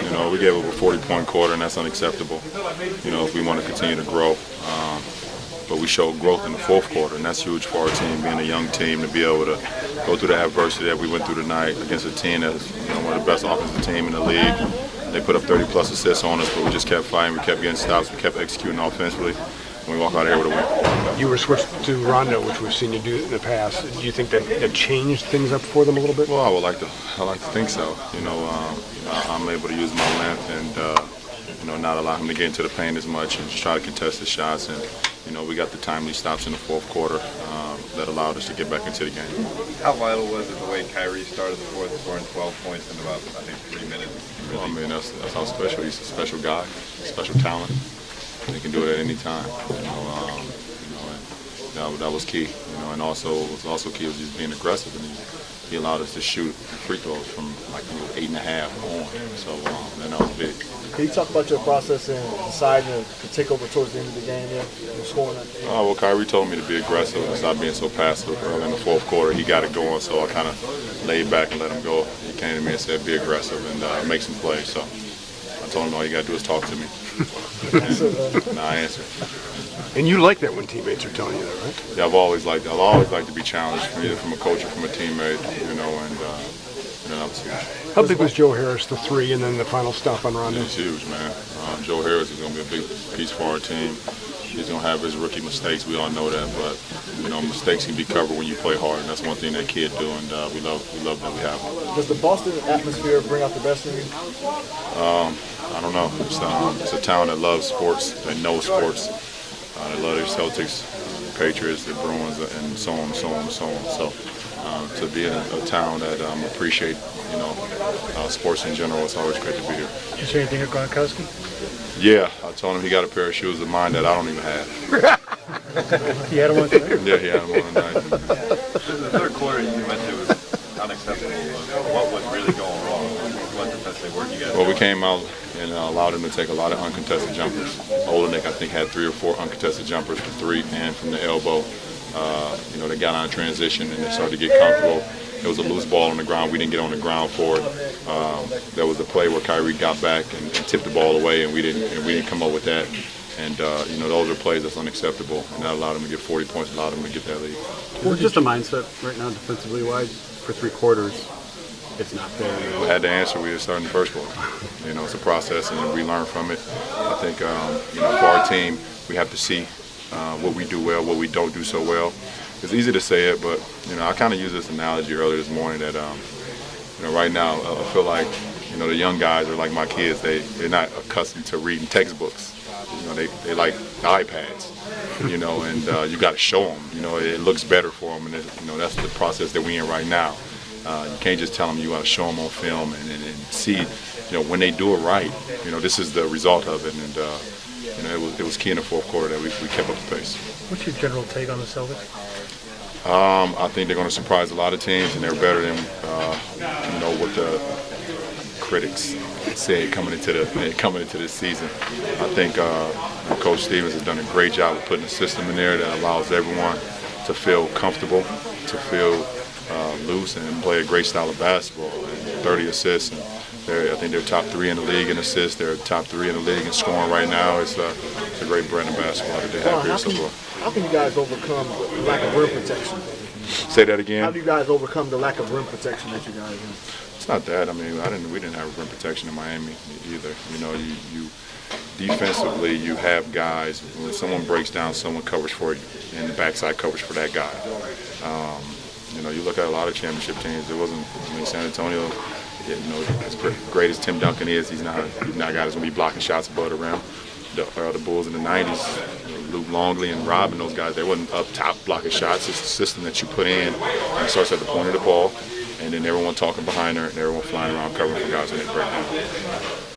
You know, we gave up a 40-point quarter, and that's unacceptable. You know, if we want to continue to grow. But we showed growth in the fourth quarter, and that's huge for our team, being a young team, to be able to go through the adversity that we went through tonight against a team that's one of the best offensive teams in the league. They put up 30-plus assists on us, but we just kept fighting. We kept getting stops. We kept executing offensively, and we walk out of here with a win. You were switched to Rondo, which we've seen you do in the past. Do you think that changed things up for them a little bit? Well, I like to think so. You know, I'm able to use my length and not allow him to get into the paint as much and just try to contest the shots. And we got the timely stops in the fourth quarter that allowed us to get back into the game. How vital was it the way Kyrie started the fourth, scoring 12 points in about, I think, 3 minutes? Well, I mean, that's how special. He's a special guy, special talent. He can do it at any time. And that was key. And also what was also key was just being aggressive. And he allowed us to shoot free throws from like 8.5 on. So that was big. Can you talk about your process in deciding to take over towards the end of the game and scoring that? Well, Kyrie told me to be aggressive and stop being so passive early in the fourth quarter. He got it going, so I kind of laid back and let him go. He came to me and said, be aggressive and make some plays. So I told him all you got to do is talk to me. And I answered. And you like that when teammates are telling you that, right? Yeah, I've always liked to be challenged, either from a coach or from a teammate, and that was huge. How big was Joe Harris, the three, and then the final stop on Rondo? It's huge, man. Joe Harris is going to be a big piece for our team. He's going to have his rookie mistakes. We all know that, but mistakes can be covered when you play hard, and that's one thing that kid do, and we love that we have him. Does the Boston atmosphere bring out the best in you? I don't know. It's a town that loves sports, that knows sports. They love their Celtics, the Patriots, the Bruins, and so on and so on and so on. So to be in a town that appreciate sports in general, it's always great to be here. Did you say anything to Gronkowski? Yeah, I told him he got a pair of shoes of mine that I don't even have. He had one tonight? Yeah, he had them on tonight. The third quarter you mentioned it was unacceptable. What was really going wrong? What defensive work you guys? Well, we came out and allowed him to take a lot of uncontested jumpers. Olenek, I think, had 3 or 4 uncontested jumpers from 3 and from the elbow. They got on transition and they started to get comfortable. It was a loose ball on the ground. We didn't get on the ground for it. There was a play where Kyrie got back and tipped the ball away, and we didn't come up with that. And those are plays that's unacceptable, and that allowed him to get 40 points, allowed him to get that lead. Well, just a mindset right now, defensively wise, for 3 quarters. It's not there. We had the answer. We were starting the first quarter. It's a process, and we learn from it. I think for our team, we have to see what we do well, what we don't do so well. It's easy to say it, but I kind of used this analogy earlier this morning that right now I feel like the young guys are like my kids. They're not accustomed to reading textbooks. They like the iPads. And you got to show them. It looks better for them, and that's the process that we're in right now. You can't just tell them. You got to show them on film and see, when they do it right. This is the result of it, and it was key in the fourth quarter that we kept up the pace. What's your general take on the Celtics? I think they're going to surprise a lot of teams, and they're better than what the critics said coming into this season. I think Coach Stevens has done a great job of putting a system in there that allows everyone to feel comfortable, to feel loose, and play a great style of basketball. And 30 assists, and I think they're top 3 in the league in assists. They're top 3 in the league in scoring right now. It's a great brand of basketball that they have here so far. How can you guys overcome the lack of rim protection? Say that again. How do you guys overcome the lack of rim protection that you guys have? It's not that. I mean, we didn't have rim protection in Miami either. You defensively, you have guys. When someone breaks down, someone covers for you, and the backside covers for that guy. You look at a lot of championship teams. It wasn't. San Antonio. As great as Tim Duncan is, he's not a guy that's going to be blocking shots above the rim. The Bulls in the 90s, Luke Longley and Rob and those guys, they wasn't up top blocking shots. It's the system that you put in, and it starts at the point of the ball, and then everyone talking behind her and everyone flying around covering for guys when they break down.